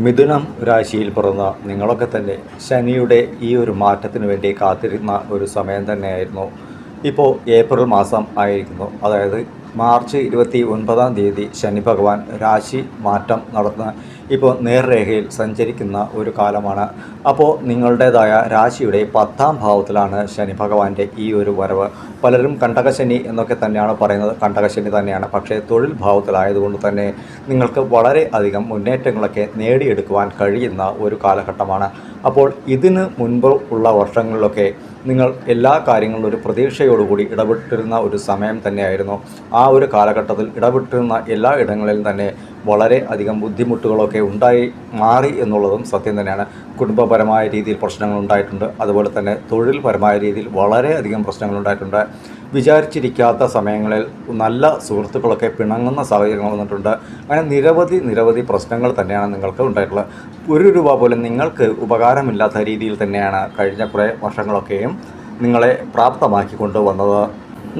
മിഥുനം രാശിയിൽ പിറന്ന നിങ്ങളൊക്കെ തന്നെ ശനിയുടെ ഈ ഒരു മാറ്റത്തിന് വേണ്ടി കാത്തിരുന്ന ഒരു സമയം തന്നെയായിരുന്നു. ഇപ്പോൾ ഏപ്രിൽ മാസം ആയിരിക്കുന്നു. അതായത് മാർച്ച് 29 ശനി ഭഗവാൻ രാശി മാറ്റം നടത്തുന്ന ഇപ്പോൾ നേർരേഖയിൽ സഞ്ചരിക്കുന്ന ഒരു കാലമാണ്. അപ്പോൾ നിങ്ങളുടേതായ രാശിയുടെ 10ാം ഭാവത്തിലാണ് ശനി ഭഗവാന്റെ ഈ ഒരു വരവ്. പലരും കണ്ടകശനി എന്നൊക്കെ തന്നെയാണ് പറയുന്നത്. കണ്ടകശനി തന്നെയാണ്, പക്ഷേ തൊഴിൽ ഭാവത്തിലായതുകൊണ്ട് തന്നെ നിങ്ങൾക്ക് വളരെ അധികം മുന്നേറ്റങ്ങളൊക്കെ നേടിയെടുക്കുവാൻ കഴിയുന്ന ഒരു കാലഘട്ടമാണ്. അപ്പോൾ ഇതിന് മുൻപ് ഉള്ള വർഷങ്ങളിലൊക്കെ നിങ്ങൾ എല്ലാ കാര്യങ്ങളിലും ഒരു പ്രതീക്ഷയോടുകൂടി ഇടപെട്ടിരുന്ന ഒരു സമയം തന്നെയായിരുന്നു. ആ ഒരു കാലഘട്ടത്തിൽ ഇടപെട്ടിരുന്ന എല്ലാ ഇടങ്ങളിലും തന്നെ വളരെ അധികം ബുദ്ധിമുട്ടുകളൊക്കെ ഉണ്ടായി മാറി എന്നുള്ളതും സത്യം തന്നെയാണ്. കുടുംബപരമായ രീതിയിൽ പ്രശ്നങ്ങൾ ഉണ്ടായിട്ടുണ്ട്. അതുപോലെ തന്നെ തൊഴിൽപരമായ രീതിയിൽ വളരെയധികം പ്രശ്നങ്ങൾ ഉണ്ടായിട്ടുണ്ട്. വിചാരിച്ചിരിക്കാത്ത സമയങ്ങളിൽ നല്ല സുഹൃത്തുക്കളൊക്കെ പിണങ്ങുന്ന സാഹചര്യങ്ങൾ വന്നിട്ടുണ്ട്. അങ്ങനെ നിരവധി പ്രശ്നങ്ങൾ തന്നെയാണ് നിങ്ങൾക്ക് ഉണ്ടായിട്ടുള്ളത്. ഒരു രൂപ പോലും നിങ്ങൾക്ക് ഉപകാരമില്ലാത്ത രീതിയിൽ തന്നെയാണ് കഴിഞ്ഞ കുറേ വർഷങ്ങളൊക്കെയും നിങ്ങളെ പ്രാപ്തമാക്കി കൊണ്ടുവന്നത്.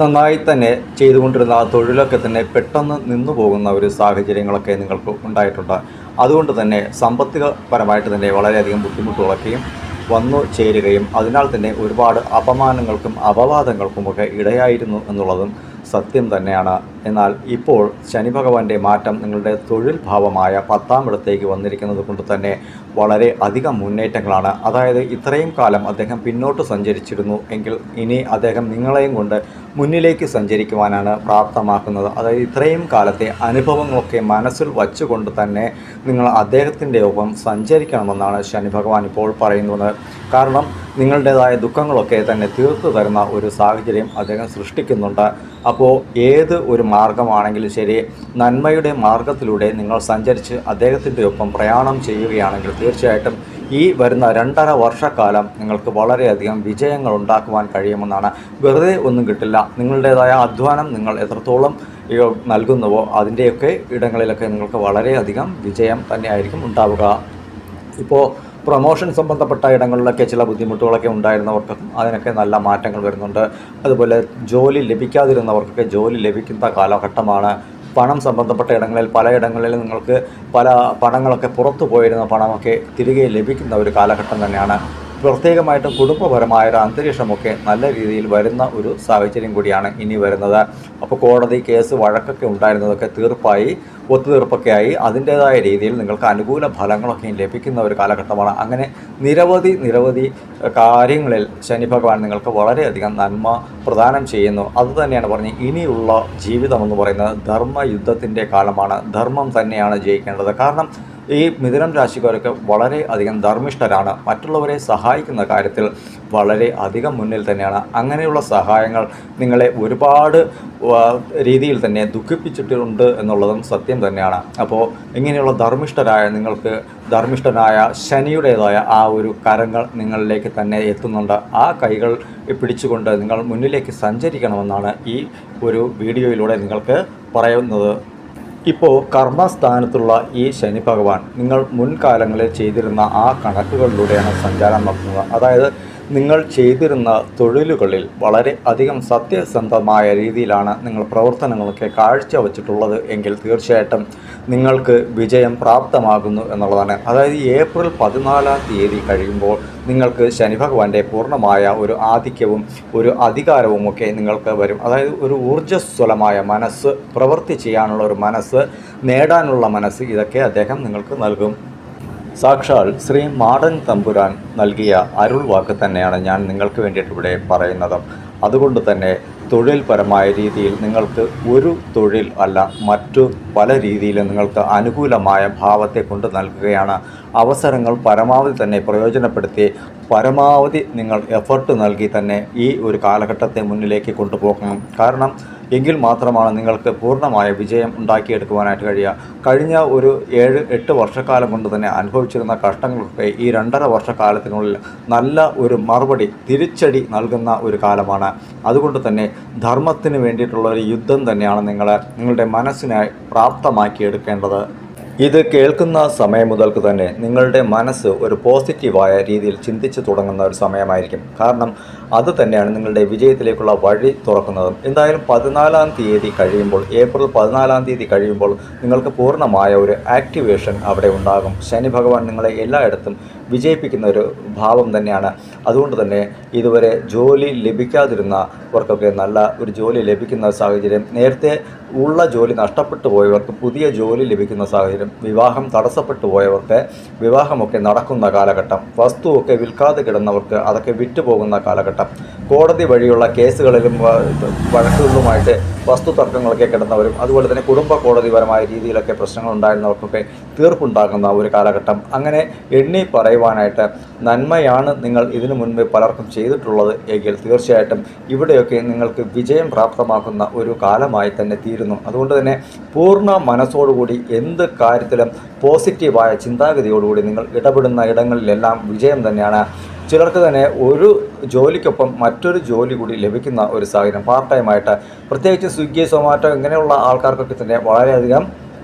നന്നായി തന്നെ ചെയ്തുകൊണ്ടിരുന്ന ആ തൊഴിലൊക്കെ തന്നെ പെട്ടെന്ന് നിന്നു പോകുന്ന ഒരു സാഹചര്യങ്ങളൊക്കെ നിങ്ങൾക്ക് ഉണ്ടായിട്ടുണ്ട്. അതുകൊണ്ട് തന്നെ സാമ്പത്തികപരമായിട്ട് തന്നെ വളരെയധികം ബുദ്ധിമുട്ടുകളൊക്കെയും വന്നു ചേരുകയും അതിനാൽ തന്നെ ഒരുപാട് അപമാനങ്ങൾക്കും അപവാദങ്ങൾക്കുമൊക്കെ ഇടയായിരുന്നു എന്നുള്ളതും സത്യം തന്നെയാണ്. എന്നാൽ ഇപ്പോൾ ശനി ഭഗവാന്റെ മാറ്റം നിങ്ങളുടെ തൊഴിൽ ഭാവമായ 10ാം ഇടത്തേക്ക് വന്നിരിക്കുന്നത് കൊണ്ട് തന്നെ വളരെ അധികം മുന്നേറ്റങ്ങളാണ്. അതായത് ഇത്രയും കാലം അദ്ദേഹം പിന്നോട്ട് സഞ്ചരിച്ചിരുന്നു എങ്കിൽ ഇനി അദ്ദേഹം നിങ്ങളെയും കൊണ്ട് മുന്നിലേക്ക് സഞ്ചരിക്കുവാനാണ് പ്രാപ്തമാക്കുന്നത്. അതായത് ഇത്രയും കാലത്തെ അനുഭവങ്ങളൊക്കെ മനസ്സിൽ വച്ചുകൊണ്ട് തന്നെ നിങ്ങൾ അദ്ദേഹത്തിൻ്റെ ഒപ്പം സഞ്ചരിക്കണമെന്നാണ് ശനി ഭഗവാൻ ഇപ്പോൾ പറയുന്നത്. കാരണം നിങ്ങളുടേതായ ദുഃഖങ്ങളൊക്കെ തന്നെ തീർത്തു തരുന്ന ഒരു സാഹചര്യം അദ്ദേഹം സൃഷ്ടിക്കുന്നുണ്ട്. അപ്പോൾ ഏത് ഒരു മാർഗമാണെങ്കിലും ശരി, നന്മയുടെ മാർഗത്തിലൂടെ നിങ്ങൾ സഞ്ചരിച്ച് അദ്ദേഹത്തിൻ്റെ ഒപ്പം പ്രയാണം ചെയ്യുകയാണെങ്കിൽ തീർച്ചയായിട്ടും ഈ വരുന്ന 2.5 വർഷക്കാലം നിങ്ങൾക്ക് വളരെയധികം വിജയങ്ങൾ ഉണ്ടാക്കുവാൻ കഴിയുമെന്നാണ്. വെറുതെ ഒന്നും കിട്ടില്ല. നിങ്ങളുടേതായ അധ്വാനം നിങ്ങൾ എത്രത്തോളം നൽകുന്നുവോ അതിൻ്റെയൊക്കെ ഇടങ്ങളിലൊക്കെ നിങ്ങൾക്ക് വളരെയധികം വിജയം തന്നെയായിരിക്കും ഉണ്ടാവുക. ഇപ്പോൾ പ്രൊമോഷൻ സംബന്ധപ്പെട്ട ഇടങ്ങളിലൊക്കെ ചില ബുദ്ധിമുട്ടുകളൊക്കെ ഉണ്ടായിരുന്നവർക്ക് അതിനൊക്കെ നല്ല മാറ്റങ്ങൾ വരുന്നുണ്ട്. അതുപോലെ ജോലി ലഭിക്കാതിരുന്നവർക്കൊക്കെ ജോലി ലഭിക്കുന്ന കാലഘട്ടമാണ്. പണം സംബന്ധപ്പെട്ട ഇടങ്ങളിൽ പലയിടങ്ങളിൽ നിങ്ങൾക്ക് പല പണങ്ങളൊക്കെ പുറത്തു പോയിരുന്ന പണമൊക്കെ തിരികെ ലഭിക്കുന്ന ഒരു കാലഘട്ടം തന്നെയാണ്. പ്രത്യേകമായിട്ടും കുടുംബപരമായ ഒരു അന്തരീക്ഷമൊക്കെ നല്ല രീതിയിൽ വരുന്ന ഒരു സാഹചര്യം കൂടിയാണ് ഇനി വരുന്നത്. അപ്പോൾ കോടതി കേസ് വഴക്കൊക്കെ ഉണ്ടായിരുന്നതൊക്കെ തീർപ്പായി, ഒത്തുതീർപ്പൊക്കെ ആയി അതിൻ്റേതായ രീതിയിൽ നിങ്ങൾക്ക് അനുകൂല ഫലങ്ങളൊക്കെ ലഭിക്കുന്ന ഒരു കാലഘട്ടമാണ്. അങ്ങനെ നിരവധി കാര്യങ്ങളിൽ ശനി ഭഗവാൻ നിങ്ങൾക്ക് വളരെയധികം നന്മ പ്രദാനം ചെയ്യുന്നു. അതുതന്നെയാണ് പറഞ്ഞ് ഇനിയുള്ള ജീവിതമെന്ന് പറയുന്നത് ധർമ്മയുദ്ധത്തിൻ്റെ കാലമാണ്. ധർമ്മം തന്നെയാണ് ജയിക്കേണ്ടത്. കാരണം ഈ മിഥുനം രാശിക്കാരൊക്കെ വളരെ അധികം ധർമ്മിഷ്ഠരാണ്. മറ്റുള്ളവരെ സഹായിക്കുന്ന കാര്യത്തിൽ വളരെ അധികം മുന്നിൽ തന്നെയാണ്. അങ്ങനെയുള്ള സഹായങ്ങൾ നിങ്ങളെ ഒരുപാട് രീതിയിൽ തന്നെ ദുഃഖിപ്പിച്ചിട്ടുണ്ട് എന്നുള്ളതും സത്യം തന്നെയാണ്. അപ്പോൾ ഇങ്ങനെയുള്ള ധർമ്മിഷ്ഠരായ നിങ്ങൾക്ക് ധർമ്മിഷ്ഠനായ ശനിയുടേതായ ആ ഒരു കരങ്ങൾ നിങ്ങളിലേക്ക് തന്നെ എത്തുന്നുണ്ട്. ആ കൈകൾ പിടിച്ചുകൊണ്ട് നിങ്ങൾ മുന്നിലേക്ക് സഞ്ചരിക്കണമെന്നാണ് ഈ ഒരു വീഡിയോയിലൂടെ നിങ്ങൾക്ക് പറയുന്നത്. ഇപ്പോൾ കർമ്മസ്ഥാനത്തുള്ള ഈ ശനി ഭഗവാൻ നിങ്ങൾ മുൻകാലങ്ങളിൽ ചെയ്തിരുന്ന ആ കണക്കുകളിലൂടെയാണ് സഞ്ചാരം നടത്തുന്നത്. അതായത് നിങ്ങൾ ചെയ്തിരുന്ന തൊഴിലുകളിൽ വളരെ അധികം സത്യസന്ധമായ രീതിയിലാണ് നിങ്ങൾ പ്രവർത്തനങ്ങളൊക്കെ കാഴ്ചവെച്ചിട്ടുള്ളത് എങ്കിൽ തീർച്ചയായിട്ടും നിങ്ങൾക്ക് വിജയം പ്രാപ്തമാകുന്നു എന്നുള്ളതാണ്. അതായത് ഏപ്രിൽ 14 കഴിയുമ്പോൾ നിങ്ങൾക്ക് ശനി ഭഗവാന്റെ പൂർണ്ണമായ ഒരു ആധിക്യവും ഒരു അധികാരവും ഒക്കെ നിങ്ങൾക്ക് വരും. അതായത് ഒരു ഊർജ്ജസ്വലമായ മനസ്സ്, പ്രവൃത്തി ചെയ്യാനുള്ള ഒരു മനസ്സ്, നേടാനുള്ള മനസ്സ്, ഇതൊക്കെ അദ്ദേഹം നിങ്ങൾക്ക് നൽകും. സാക്ഷാൽ ശ്രീ മാടൻ തമ്പുരാൻ നൽകിയ അരുൾ വാക്ക് തന്നെയാണ് ഞാൻ നിങ്ങൾക്ക് വേണ്ടിയിട്ട് ഇവിടെ പറയുന്നത്. അതുകൊണ്ട് തന്നെ തൊഴിൽപരമായ രീതിയിൽ നിങ്ങൾക്ക് ഒരു തൊഴിൽ അല്ല മറ്റു പല രീതിയിലും നിങ്ങൾക്ക് അനുകൂലമായ ഭാവത്തെ കൊണ്ട് നൽകുകയാണ്. അവസരങ്ങൾ പരമാവധി തന്നെ പ്രയോജനപ്പെടുത്തി പരമാവധി നിങ്ങൾ എഫർട്ട് നൽകി തന്നെ ഈ ഒരു കാലഘട്ടത്തെ മുന്നിലേക്ക് കൊണ്ടുപോകണം. കാരണം എങ്കിൽ മാത്രമാണ് നിങ്ങൾക്ക് പൂർണ്ണമായ വിജയം ഉണ്ടാക്കിയെടുക്കുവാനായിട്ട് കഴിയുക. കഴിഞ്ഞ ഒരു 7-8 വർഷക്കാലം കൊണ്ട് തന്നെ അനുഭവിച്ചിരുന്ന കഷ്ടങ്ങളൊക്കെ ഈ 2.5 വർഷക്കാലത്തിനുള്ളിൽ നല്ല ഒരു മറുപടി, തിരിച്ചടി നൽകുന്ന ഒരു കാലമാണ്. അതുകൊണ്ട് തന്നെ ധർമ്മത്തിന് വേണ്ടിയിട്ടുള്ള ഒരു യുദ്ധം തന്നെയാണ് നിങ്ങളുടെ മനസ്സിനായി പ്രാപ്തമാക്കിയെടുക്കേണ്ടത്. ഇത് കേൾക്കുന്ന സമയം മുതൽക്ക് തന്നെ നിങ്ങളുടെ മനസ്സ് ഒരു പോസിറ്റീവായ രീതിയിൽ ചിന്തിച്ചു തുടങ്ങുന്ന ഒരു സമയമായിരിക്കും. കാരണം അത് തന്നെയാണ് നിങ്ങളുടെ വിജയത്തിലേക്കുള്ള വഴി തുറക്കുന്നതും. എന്തായാലും 14-ാം തീയതി കഴിയുമ്പോൾ, ഏപ്രിൽ 14-ാം തീയതി കഴിയുമ്പോൾ നിങ്ങൾക്ക് പൂർണ്ണമായ ഒരു ആക്ടിവേഷൻ അവിടെ ഉണ്ടാകും. ശനി ഭഗവാൻ നിങ്ങളെ എല്ലായിടത്തും വിജയിപ്പിക്കുന്ന ഒരു ഭാവം തന്നെയാണ്. അതുകൊണ്ട് തന്നെ ഇതുവരെ ജോലി ലഭിക്കാതിരുന്നവർക്കൊക്കെ നല്ല ഒരു ജോലി ലഭിക്കുന്ന സാഹചര്യം, നേരത്തെ ഉള്ള ജോലി നഷ്ടപ്പെട്ടു പോയവർക്ക് പുതിയ ജോലി ലഭിക്കുന്ന സാഹചര്യം, വിവാഹം തടസ്സപ്പെട്ടു പോയവർക്ക് വിവാഹമൊക്കെ നടക്കുന്ന കാലഘട്ടം, വസ്തുവൊക്കെ വിൽക്കാതെ കിടന്നവർക്ക് അതൊക്കെ വിറ്റുപോകുന്ന കാലഘട്ടം, കോടതി വഴിയുള്ള കേസുകളിലും വഴക്കുകളിലുമായിട്ട് വസ്തു തർക്കങ്ങളൊക്കെ കിടന്നവരും, അതുപോലെ തന്നെ കുടുംബ കോടതിപരമായ രീതിയിലൊക്കെ പ്രശ്നങ്ങൾ ഉണ്ടായിരുന്നവർക്കൊക്കെ തീർപ്പുണ്ടാകുന്ന ഒരു കാലഘട്ടം. അങ്ങനെ എണ്ണി പറയുവാനായിട്ട് നന്മയാണ് നിങ്ങൾ ഇതിനു മുൻപ് പലർക്കും ചെയ്തിട്ടുള്ളത് എങ്കിൽ തീർച്ചയായിട്ടും ഇവിടെയൊക്കെ നിങ്ങൾക്ക് വിജയം പ്രാപ്തമാക്കുന്ന ഒരു കാലമായി തന്നെ തീരുന്നു. അതുകൊണ്ട് തന്നെ പൂർണ്ണ മനസ്സോടുകൂടി എന്ത് കാര്യത്തിലും പോസിറ്റീവായ ചിന്താഗതിയോടുകൂടി നിങ്ങൾ ഇടപെടുന്ന ഇടങ്ങളിലെല്ലാം വിജയം തന്നെയാണ്. ചിലർക്ക് തന്നെ ഒരു ജോലിക്കൊപ്പം മറ്റൊരു ജോലി കൂടി ലഭിക്കുന്ന ഒരു സാഹചര്യം, പാർട്ട് ടൈമായിട്ട്, പ്രത്യേകിച്ച് സ്വിഗ്ഗി, സൊമാറ്റോ ഇങ്ങനെയുള്ള ആൾക്കാർക്കൊക്കെ തന്നെ വളരെയധികം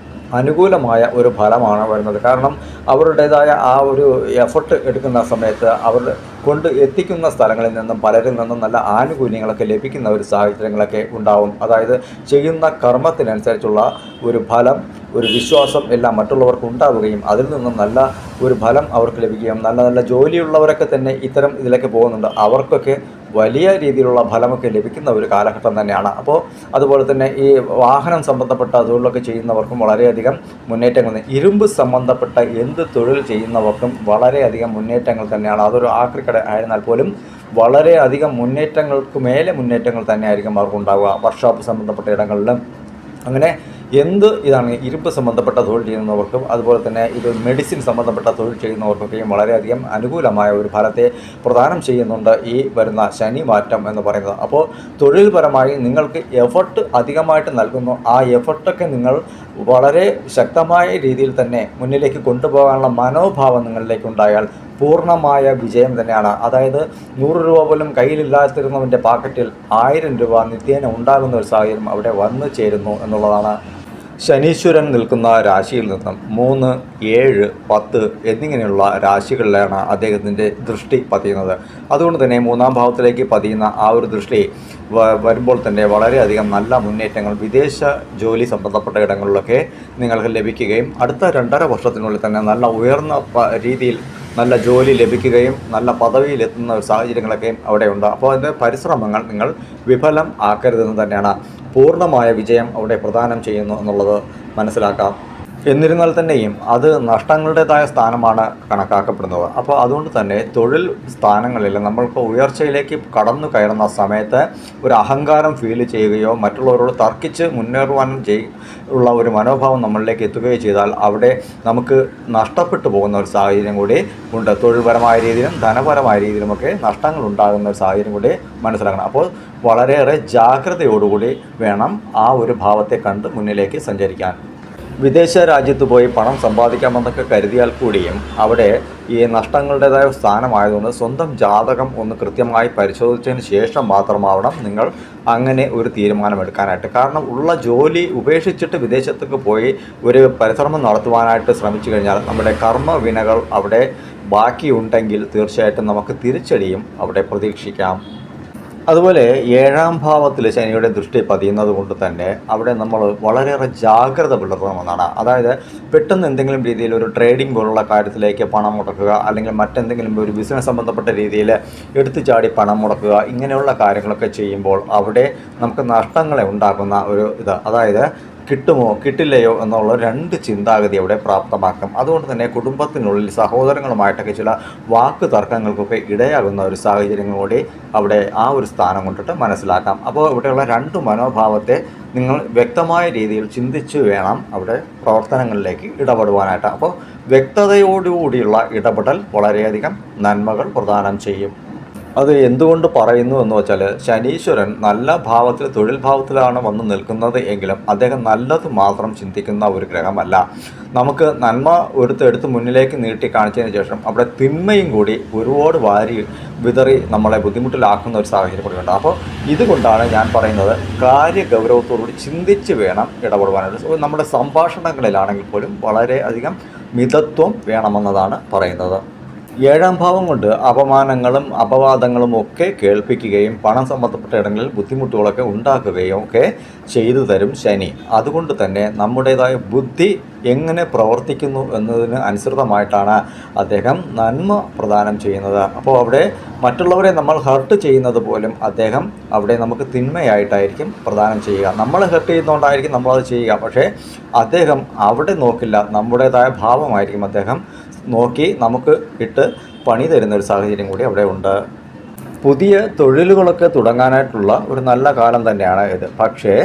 അനുകൂലമായ ഒരു ഫലമാണ് വരുന്നത്. കാരണം അവരുടേതായ ആ ഒരു എഫർട്ട് എടുക്കുന്ന സമയത്ത് അവർ കൊണ്ട് എത്തിക്കുന്ന സ്ഥലങ്ങളിൽ നിന്നും പലരിൽ നിന്നും നല്ല ആനുകൂല്യങ്ങളൊക്കെ ലഭിക്കുന്ന ഒരു സാഹചര്യങ്ങളൊക്കെ ഉണ്ടാവും. അതായത് ചെയ്യുന്ന കർമ്മത്തിനനുസരിച്ചുള്ള ഒരു ഫലം, ഒരു വിശ്വാസം എല്ലാം മറ്റുള്ളവർക്ക് ഉണ്ടാവുകയും അതിൽ നിന്നും നല്ല ഒരു ഫലം അവർക്ക് ലഭിക്കുകയും, നല്ല നല്ല ജോലിയുള്ളവരൊക്കെ തന്നെ ഇത്തരം ഇതിലേക്ക് പോകുന്നുണ്ട്, അവർക്കൊക്കെ വലിയ രീതിയിലുള്ള ഫലമൊക്കെ ലഭിക്കുന്ന ഒരു കാലഘട്ടം തന്നെയാണ്. അപ്പോൾ അതുപോലെ തന്നെ ഈ വാഹനം സംബന്ധപ്പെട്ട തൊഴിലൊക്കെ ചെയ്യുന്നവർക്കും വളരെയധികം മുന്നേറ്റങ്ങൾ, ഇരുമ്പ് സംബന്ധപ്പെട്ട എന്ത് തൊഴിൽ ചെയ്യുന്നവർക്കും വളരെയധികം മുന്നേറ്റങ്ങൾ തന്നെയാണ്. അതൊരു ആക്രിക്കട ആയിരുന്നാൽ പോലും വളരെയധികം മുന്നേറ്റങ്ങൾക്ക് മേലെ മുന്നേറ്റങ്ങൾ തന്നെയായിരിക്കും അവർക്കുണ്ടാവുക. വർക്ക്ഷോപ്പ് സംബന്ധപ്പെട്ട ഇടങ്ങളിലും അങ്ങനെ ഇതാണ് ഇരുമ്പ് സംബന്ധപ്പെട്ട തൊഴിൽ ചെയ്യുന്നവർക്കും അതുപോലെ തന്നെ ഇത് മെഡിസിൻ സംബന്ധപ്പെട്ട തൊഴിൽ ചെയ്യുന്നവർക്കൊക്കെയും വളരെയധികം അനുകൂലമായ ഒരു ഫലത്തെ പ്രദാനം ചെയ്യുന്നുണ്ട് ഈ വരുന്ന ശനി മാറ്റം എന്ന് പറയുന്നത്. അപ്പോൾ തൊഴിൽപരമായി നിങ്ങൾക്ക് എഫർട്ട് അധികമായിട്ട് നൽകുന്നു. ആ എഫർട്ടൊക്കെ നിങ്ങൾ വളരെ ശക്തമായ രീതിയിൽ തന്നെ മുന്നിലേക്ക് കൊണ്ടുപോകാനുള്ള മനോഭാവം നിങ്ങളിലേക്കുണ്ടായാൽ പൂർണ്ണമായ വിജയം തന്നെയാണ്. അതായത് 100 രൂപ പോലും കയ്യിലില്ലാതിരുന്നവൻ്റെ പാക്കറ്റിൽ 1000 രൂപ നിത്യേന ഉണ്ടാകുന്ന ഒരു സാഹചര്യം അവിടെ വന്നു ചേരുന്നു എന്നുള്ളതാണ്. ശനീശ്വരൻ നിൽക്കുന്ന രാശിയിൽ നിന്നും 3, 7, 10 എന്നിങ്ങനെയുള്ള രാശികളിലാണ് അദ്ദേഹത്തിൻ്റെ ദൃഷ്ടി പതിയുന്നത്. അതുകൊണ്ട് തന്നെ 3-ാം ഭാവത്തിലേക്ക് പതിയുന്ന ആ ഒരു ദൃഷ്ടി വരുമ്പോൾ തന്നെ വളരെയധികം നല്ല മുന്നേറ്റങ്ങൾ വിദേശ ജോലി സംബന്ധപ്പെട്ട ഇടങ്ങളിലൊക്കെ നിങ്ങൾക്ക് ലഭിക്കുകയും അടുത്ത 2.5 വർഷത്തിനുള്ളിൽ തന്നെ നല്ല ഉയർന്ന രീതിയിൽ നല്ല ജോലി ലഭിക്കുകയും നല്ല പദവിയിലെത്തുന്ന സാഹചര്യങ്ങളൊക്കെ അവിടെ ഉണ്ട്. അപ്പോൾ അതിൻ്റെ പരിശ്രമങ്ങൾ നിങ്ങൾ വിഫലം ആക്കരുതെന്ന് തന്നെയാണ്. പൂർണ്ണമായ വിജയം അവിടെ പ്രദാനം ചെയ്യുന്നു എന്നുള്ളത് മനസ്സിലാക്കാം. എന്നിരുന്നാൽ തന്നെയും അത് നഷ്ടങ്ങളുടേതായ സ്ഥാനമാണ് കണക്കാക്കപ്പെടുന്നത്. അപ്പോൾ അതുകൊണ്ട് തന്നെ തൊഴിൽ സ്ഥാനങ്ങളിൽ നമ്മൾക്ക് ഉയർച്ചയിലേക്ക് കടന്നു കയറുന്ന സമയത്ത് ഒരു അഹങ്കാരം ഫീൽ ചെയ്യുകയോ മറ്റുള്ളവരോട് തർക്കിച്ച് മുന്നേറുവാനും ഉള്ള ഒരു മനോഭാവം നമ്മളിലേക്ക് എത്തുകയോ ചെയ്താൽ അവിടെ നമുക്ക് നഷ്ടപ്പെട്ടു പോകുന്ന ഒരു സാഹചര്യം കൂടി ഉണ്ട്. തൊഴിൽപരമായ രീതിയിലും ധനപരമായ രീതിയിലുമൊക്കെ നഷ്ടങ്ങൾ ഉണ്ടാകുന്ന ഒരു സാഹചര്യം കൂടി മനസ്സിലാക്കണം. അപ്പോൾ വളരെയേറെ ജാഗ്രതയോടുകൂടി വേണം ആ ഒരു ഭാവത്തെ കണ്ട് മുന്നിലേക്ക് സഞ്ചരിക്കാൻ. വിദേശ രാജ്യത്ത് പോയി പണം സമ്പാദിക്കാമെന്നൊക്കെ കരുതിയാൽ കൂടിയും അവിടെ ഈ നഷ്ടങ്ങളുടേതായ സ്ഥാനമായതുകൊണ്ട് സ്വന്തം ജാതകം ഒന്ന് കൃത്യമായി പരിശോധിച്ചതിന് ശേഷം മാത്രമാവണം നിങ്ങൾ അങ്ങനെ ഒരു തീരുമാനമെടുക്കാനായിട്ട്. കാരണം ഉള്ള ജോലി ഉപേക്ഷിച്ചിട്ട് വിദേശത്തേക്ക് പോയി ഒരു പരിശ്രമം നടത്തുവാനായിട്ട് ശ്രമിച്ചു കഴിഞ്ഞാൽ നമ്മുടെ കർമ്മവിനകൾ അവിടെ ബാക്കിയുണ്ടെങ്കിൽ തീർച്ചയായിട്ടും നമുക്ക് തിരിച്ചടിയും അവിടെ പ്രതീക്ഷിക്കാം. അതുപോലെ 7-ാം ഭാവത്തിൽ ശനിയുടെ ദൃഷ്ടി പതിയുന്നത് കൊണ്ട് തന്നെ അവിടെ നമ്മൾ വളരെയേറെ ജാഗ്രത പുലർത്തണമെന്നാണ്. അതായത് പെട്ടെന്ന് എന്തെങ്കിലും രീതിയിൽ ഒരു ട്രേഡിംഗ് പോലുള്ള കാര്യത്തിലേക്ക് പണം മുടക്കുക, അല്ലെങ്കിൽ മറ്റെന്തെങ്കിലും ഒരു ബിസിനസ് സംബന്ധപ്പെട്ട രീതിയിൽ എടുത്തു ചാടി പണം മുടക്കുക, ഇങ്ങനെയുള്ള കാര്യങ്ങളൊക്കെ ചെയ്യുമ്പോൾ അവിടെ നമുക്ക് നഷ്ടങ്ങളെ ഉണ്ടാക്കുന്ന ഒരു അതായത് കിട്ടുമോ കിട്ടില്ലയോ എന്നുള്ള 2 ചിന്താഗതി അവിടെ പ്രാപ്തമാക്കും. അതുകൊണ്ട് തന്നെ കുടുംബത്തിനുള്ളിൽ സഹോദരങ്ങളുമായിട്ടൊക്കെ ചില വാക്ക് തർക്കങ്ങൾക്കൊക്കെ ഇടയാകുന്ന ഒരു സാഹചര്യം കൂടി അവിടെ ആ ഒരു സ്ഥാനം കൊണ്ടിട്ട് മനസ്സിലാക്കാം. അപ്പോൾ ഇവിടെയുള്ള 2 മനോഭാവത്തെ നിങ്ങൾ വ്യക്തമായ രീതിയിൽ ചിന്തിച്ച് വേണം അവിടെ പ്രവർത്തനങ്ങളിലേക്ക് ഇടപെടുവാനായിട്ട്. അപ്പോൾ വ്യക്തതയോടുകൂടിയുള്ള ഇടപെടൽ വളരെയധികം നന്മകൾ പ്രദാനം ചെയ്യും. അത് എന്തുകൊണ്ട് പറയുന്നു എന്ന് വെച്ചാൽ ശനീശ്വരൻ നല്ല ഭാവത്തിൽ തൊഴിൽ ഭാവത്തിലാണ് വന്ന് നിൽക്കുന്നത് എങ്കിലും അദ്ദേഹം നല്ലത് മാത്രം ചിന്തിക്കുന്ന ഒരു ഗ്രഹമല്ല. നമുക്ക് നന്മ എടുത്ത് മുന്നിലേക്ക് നീട്ടി കാണിച്ചതിന് ശേഷം അവിടെ തിന്മയും കൂടി ഒരുപാട് വാരി വിതറി നമ്മളെ ബുദ്ധിമുട്ടിലാക്കുന്ന ഒരു സാഹചര്യം കൂടിയുണ്ട്. അപ്പോൾ ഇതുകൊണ്ടാണ് ഞാൻ പറയുന്നത് കാര്യഗൗരവത്തോടുകൂടി ചിന്തിച്ച് വേണം ഇടപെടുവാനായിട്ട്. നമ്മുടെ സംഭാഷണങ്ങളിലാണെങ്കിൽ പോലും വളരെയധികം മിതത്വം വേണമെന്നതാണ് പറയുന്നത്. ഏഴാം ഭാവം കൊണ്ട് അപമാനങ്ങളും അപവാദങ്ങളും ഒക്കെ കേൾപ്പിക്കുകയും പണം സംബന്ധപ്പെട്ട ഇടങ്ങളിൽ ബുദ്ധിമുട്ടുകളൊക്കെ ഉണ്ടാക്കുകയും ഒക്കെ ചെയ്തു തരും ശനി. അതുകൊണ്ട് തന്നെ നമ്മുടേതായ ബുദ്ധി എങ്ങനെ പ്രവർത്തിക്കുന്നു എന്നതിന് അനുസൃതമായിട്ടാണ് അദ്ദേഹം നന്മ പ്രദാനം ചെയ്യുന്നത്. അപ്പോൾ അവിടെ മറ്റുള്ളവരെ നമ്മൾ ഹർട്ട് ചെയ്യുന്നത് പോലും അദ്ദേഹം അവിടെ നമുക്ക് തിന്മയായിട്ടായിരിക്കും പ്രദാനം ചെയ്യുക. നമ്മൾ ഹർട്ട് ചെയ്യുന്നതുകൊണ്ടായിരിക്കും നമ്മളത് ചെയ്യുക. പക്ഷേ അദ്ദേഹം അവിടെ നോക്കില്ല, നമ്മുടേതായ ഭാവമായിരിക്കും അദ്ദേഹം നോക്കി നമുക്ക് ഇട്ട് പണി തരുന്ന ഒരു സാഹചര്യം കൂടി അവിടെ ഉണ്ട്. പുതിയ തൊഴിലുകളൊക്കെ തുടങ്ങാനായിട്ടുള്ള ഒരു നല്ല കാലം തന്നെയാണ് ഇത്. പക്ഷേ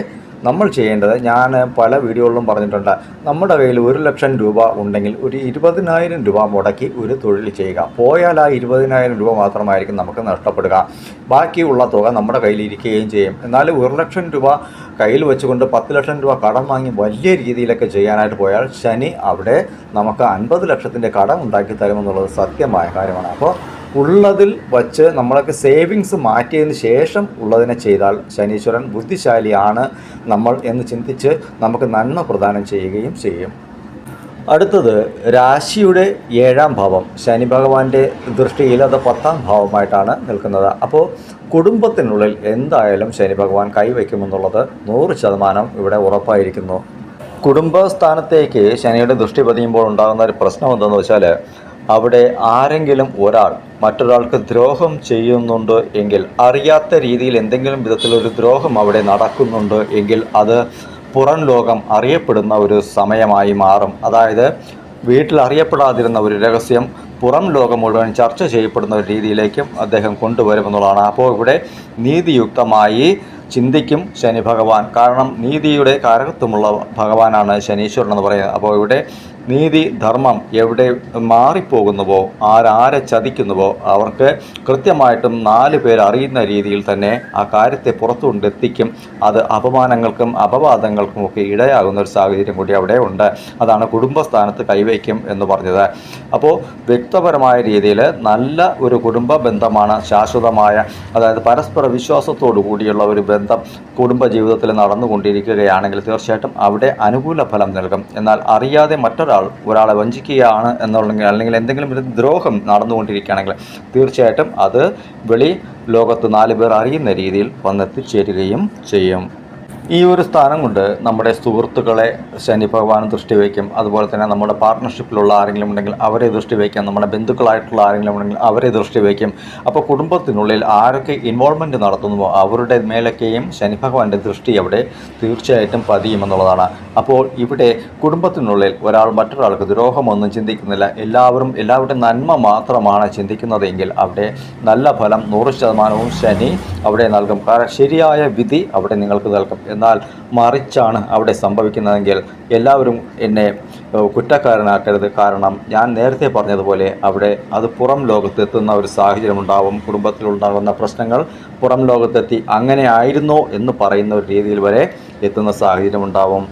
നമ്മൾ ചെയ്യേണ്ടത്, ഞാൻ പല വീഡിയോകളിലും പറഞ്ഞിട്ടുണ്ട്, നമ്മുടെ കയ്യിൽ 1,00,000 രൂപ ഉണ്ടെങ്കിൽ ഒരു 20,000 രൂപ മുടക്കി ഒരു തൊഴിൽ ചെയ്യുക. പോയാൽ ആ 20,000 രൂപ മാത്രമായിരിക്കും നമുക്ക് നഷ്ടപ്പെടുക. ബാക്കിയുള്ള തുക നമ്മുടെ കയ്യിൽ ഇരിക്കുകയും ചെയ്യും. എന്നാൽ 1,00,000 രൂപ കയ്യിൽ വെച്ചുകൊണ്ട് 10,00,000 രൂപ കടം വാങ്ങി വലിയ രീതിയിലൊക്കെ ചെയ്യാനായിട്ട് പോയാൽ ശനി അവിടെ നമുക്ക് 50 ലക്ഷത്തിൻ്റെ കടം ഉണ്ടാക്കി തരുമെന്നുള്ളത് സത്യമായ കാര്യമാണ്. അപ്പോൾ ഉള്ളതിൽ വച്ച് നമ്മളൊക്കെ സേവിങ്സ് മാറ്റിയതിന് ശേഷം ഉള്ളതിനെ ചെയ്താൽ ശനീശ്വരൻ ബുദ്ധിശാലിയാണ് നമ്മൾ എന്ന് ചിന്തിച്ച് നമുക്ക് നന്മ പ്രദാനം ചെയ്യുകയും ചെയ്യും. അടുത്തത് രാശിയുടെ 7-ാം ഭാവം. ശനി ഭഗവാന്റെ ദൃഷ്ടിയിൽ അത് 10-ാം ഭാവമായിട്ടാണ് നിൽക്കുന്നത്. അപ്പോൾ കുടുംബത്തിനുള്ളിൽ എന്തായാലും ശനി ഭഗവാൻ കൈവയ്ക്കുമെന്നുള്ളത് 100% ഇവിടെ ഉറപ്പായിരിക്കുന്നു. കുടുംബസ്ഥാനത്തേക്ക് ശനിയുടെ ദൃഷ്ടി പതിയുമ്പോൾ ഉണ്ടാകുന്ന ഒരു പ്രശ്നം എന്തെന്ന് വെച്ചാൽ, അവിടെ ആരെങ്കിലും ഒരാൾ മറ്റൊരാൾക്ക് ദ്രോഹം ചെയ്യുന്നുണ്ട് എങ്കിൽ, അറിയാത്ത രീതിയിൽ എന്തെങ്കിലും വിധത്തിലൊരു ദ്രോഹം അവിടെ നടക്കുന്നുണ്ട് എങ്കിൽ അത് പുറം ലോകം അറിയപ്പെടുന്ന ഒരു സമയമായി മാറും. അതായത് വീട്ടിൽ അറിയപ്പെടാതിരുന്ന ഒരു രഹസ്യം പുറം ലോകം മുഴുവൻ ചർച്ച ചെയ്യപ്പെടുന്ന ഒരു രീതിയിലേക്കും അദ്ദേഹം കൊണ്ടുവരുമെന്നുള്ളതാണ്. അപ്പോൾ ഇവിടെ നീതിയുക്തമായി ചിന്തിക്കും ശനി ഭഗവാൻ. കാരണം നീതിയുടെ കാരകത്വമുള്ള ഭഗവാനാണ് ശനീശ്വരൻ എന്ന് പറയുന്നത്. അപ്പോൾ ഇവിടെ നീതി ധർമ്മം എവിടെ മാറിപ്പോകുന്നുവോ, ആരെ ചതിക്കുന്നുവോ അവർക്ക് കൃത്യമായിട്ടും 4 പേർ അറിയുന്ന രീതിയിൽ തന്നെ ആ കാര്യത്തെ പുറത്തു കൊണ്ടെത്തിക്കും. അത് അപമാനങ്ങൾക്കും അപവാദങ്ങൾക്കും ഒക്കെ ഇടയാകുന്ന ഒരു സാഹചര്യം കൂടി അവിടെ ഉണ്ട്. അതാണ് കുടുംബസ്ഥാനത്ത് കൈവയ്ക്കും എന്ന് പറഞ്ഞത്. അപ്പോൾ വ്യക്തിപരമായ രീതിയിൽ നല്ല ഒരു കുടുംബ ബന്ധമാണ് ശാശ്വതമായ, അതായത് പരസ്പര വിശ്വാസത്തോടു കൂടിയുള്ള ഒരു ബന്ധം കുടുംബജീവിതത്തിൽ നടന്നുകൊണ്ടിരിക്കുകയാണെങ്കിൽ തീർച്ചയായിട്ടും അവിടെ അനുകൂല ഫലം നൽകും. എന്നാൽ അറിയാതെ ഒരാളെ വഞ്ചിക്കുകയാണ് എന്നുണ്ടെങ്കിൽ, അല്ലെങ്കിൽ എന്തെങ്കിലും ഒരു ദ്രോഹം നടന്നുകൊണ്ടിരിക്കുകയാണെങ്കിൽ തീർച്ചയായിട്ടും അത് വെളി ലോകത്ത് 4 പേർ അറിയുന്ന രീതിയിൽ വന്നെത്തിച്ചേരുകയും ചെയ്യും. ഈ ഒരു സ്ഥാനം കൊണ്ട് നമ്മുടെ സുഹൃത്തുക്കളെ ശനി ഭഗവാൻ ദൃഷ്ടി വയ്ക്കും. അതുപോലെ തന്നെ നമ്മുടെ പാർട്ട്ണർഷിപ്പിലുള്ള ആരെങ്കിലും ഉണ്ടെങ്കിൽ അവരെ ദൃഷ്ടി വയ്ക്കാം. നമ്മുടെ ബന്ധുക്കളായിട്ടുള്ള ആരെങ്കിലും ഉണ്ടെങ്കിൽ അവരെ ദൃഷ്ടി വയ്ക്കും. അപ്പോൾ കുടുംബത്തിനുള്ളിൽ ആരൊക്കെ ഇൻവോൾവ്മെൻറ്റ് നടത്തുന്നുവോ അവരുടെ മേലൊക്കെയും ശനി ഭഗവാന്റെ ദൃഷ്ടി അവിടെ തീർച്ചയായിട്ടും പതിയുമെന്നുള്ളതാണ്. അപ്പോൾ ഇവിടെ കുടുംബത്തിനുള്ളിൽ ഒരാൾ മറ്റൊരാൾക്ക് ദ്രോഹമൊന്നും ചിന്തിക്കുന്നില്ല, എല്ലാവരുടെയും നന്മ മാത്രമാണ് ചിന്തിക്കുന്നതെങ്കിൽ അവിടെ നല്ല ഫലം 100% ശനി അവിടെ നൽകും. കാരണം ശരിയായ വിധി അവിടെ നിങ്ങൾക്ക് നൽകും. എന്നാൽ മറിച്ചാണ് അവിടെ സംഭവിക്കുന്നതെങ്കിൽ എല്ലാവരും എന്നെ കുറ്റക്കാരനാക്കരുത്. കാരണം ഞാൻ നേരത്തെ പറഞ്ഞതുപോലെ അവിടെ അത് പുറം ലോകത്തെത്തുന്ന ഒരു സാഹചര്യം ഉണ്ടാവും. കുടുംബത്തിലുണ്ടാകുന്ന പ്രശ്നങ്ങൾ പുറം ലോകത്തെത്തി അങ്ങനെ ആയിരുന്നോ എന്ന് പറയുന്ന ഒരു രീതിയിൽ വരെ എത്തുന്ന സാഹചര്യം ഉണ്ടാവും.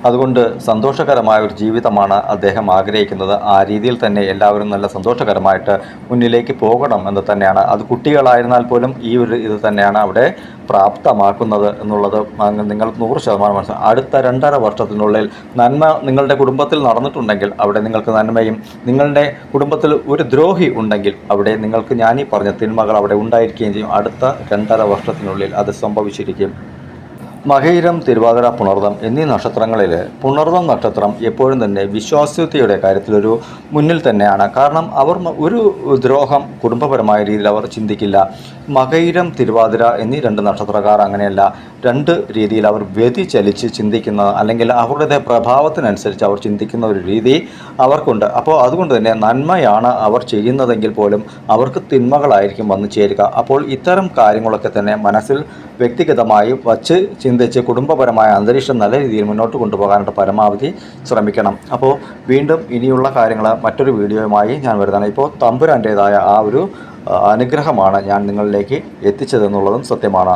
അതുകൊണ്ട് സന്തോഷകരമായ ഒരു ജീവിതമാണ് അദ്ദേഹം ആഗ്രഹിക്കുന്നത്. ആ രീതിയിൽ തന്നെ എല്ലാവരും നല്ല സന്തോഷകരമായിട്ട് മുന്നിലേക്ക് പോകണം എന്ന് തന്നെയാണ്. അത് കുട്ടികളായിരുന്നാൽ പോലും ഈ ഒരു ഇത് തന്നെയാണ് അവിടെ പ്രാപ്തമാക്കുന്നത് എന്നുള്ളത് നിങ്ങൾ 100% മനസ്സിലാക്കും. അടുത്ത 2.5 വർഷത്തിനുള്ളിൽ നന്മ നിങ്ങളുടെ കുടുംബത്തിൽ നടന്നിട്ടുണ്ടെങ്കിൽ അവിടെ നിങ്ങൾക്ക് നന്മയും, നിങ്ങളുടെ കുടുംബത്തിൽ ഒരു ദ്രോഹി ഉണ്ടെങ്കിൽ അവിടെ നിങ്ങൾക്ക് ഞാനീ പറഞ്ഞ തിന്മകൾ അവിടെ ഉണ്ടായിരിക്കുകയും ചെയ്യും. അടുത്ത 2.5 വർഷത്തിനുള്ളിൽ അത് സംഭവിച്ചിരിക്കും. മകയിരം, തിരുവാതിര, പുണർദം എന്നീ നക്ഷത്രങ്ങളിൽ പുണർദം നക്ഷത്രം എപ്പോഴും തന്നെ വിശ്വാസ്യതയുടെ കാര്യത്തിലൊരു മുന്നിൽ തന്നെയാണ്. കാരണം അവർ ഒരു ദ്രോഹം കുടുംബപരമായ രീതിയിൽ അവർ ചിന്തിക്കില്ല. മകയിരം, തിരുവാതിര എന്നീ 2 നക്ഷത്രക്കാർ അങ്ങനെയല്ല. 2 രീതിയിൽ അവർ വ്യതിചലിച്ച് ചിന്തിക്കുന്ന, അല്ലെങ്കിൽ അവരുടെ പ്രഭാവത്തിനനുസരിച്ച് അവർ ചിന്തിക്കുന്ന ഒരു രീതി അവർക്കുണ്ട്. അപ്പോൾ അതുകൊണ്ട് തന്നെ നന്മയാണ് അവർ ചെയ്യുന്നതെങ്കിൽ പോലും അവർക്ക് തിന്മകളായിരിക്കും വന്നു ചേരുക. അപ്പോൾ ഇത്തരം കാര്യങ്ങളൊക്കെ തന്നെ മനസ്സിൽ വ്യക്തിഗതമായി വച്ച് ചിന്തിച്ച് കുടുംബപരമായ അന്തരീക്ഷം നല്ല രീതിയിൽ മുന്നോട്ട് കൊണ്ടുപോകാനായിട്ട് പരമാവധി ശ്രമിക്കണം. അപ്പോൾ വീണ്ടും ഇനിയുള്ള കാര്യങ്ങൾ മറ്റൊരു വീഡിയോയുമായി ഞാൻ വരുന്നതാണ്. ഇപ്പോൾ തമ്പുരാൻ്റേതായ ആ ഒരു അനുഗ്രഹമാണ് ഞാൻ നിങ്ങളിലേക്ക് എത്തിച്ചതെന്നുള്ളതും സത്യമാണ്.